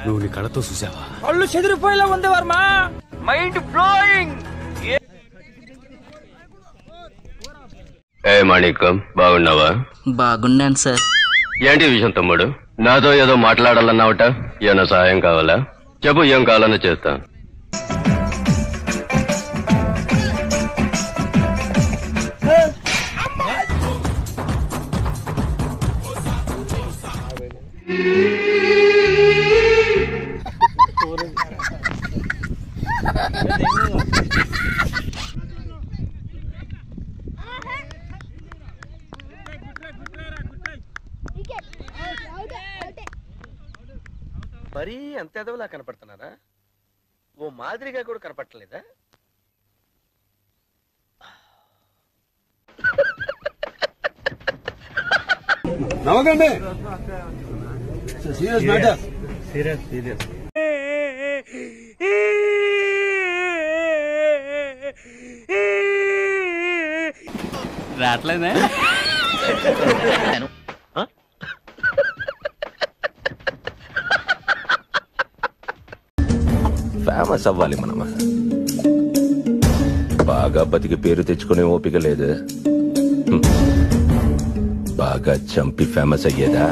నువ్వు నీ కళ్ళతో చూసావా? కళ్ళు చెదిరిపోయేలా ఉంది వర్మ. Mind blowing. ఏ మాణిక్యం, బాగున్నావా? బాగున్నాను సార్. ఏంటి విషయం తమ్ముడు? నాతో ఏదో మాట్లాడాలన్నావట. ఏమైనా సహాయం కావాలా? చెప్పు, ఏం కావాలన్నా చేస్తా. మరీ అంత ఎదవలా కనపడుతున్నారా? ఓ మాదిరిగా కూడా కనపడలేదా? నవ్వకండి. Serious matter. సీరియస్. రాట్లేదా? ఫేమస్ అవ్వాలి మనమా. బాగా బతికి పేరు తెచ్చుకునే ఓపిక లేదు. బాగా చంపి ఫేమస్ అయ్యేదా?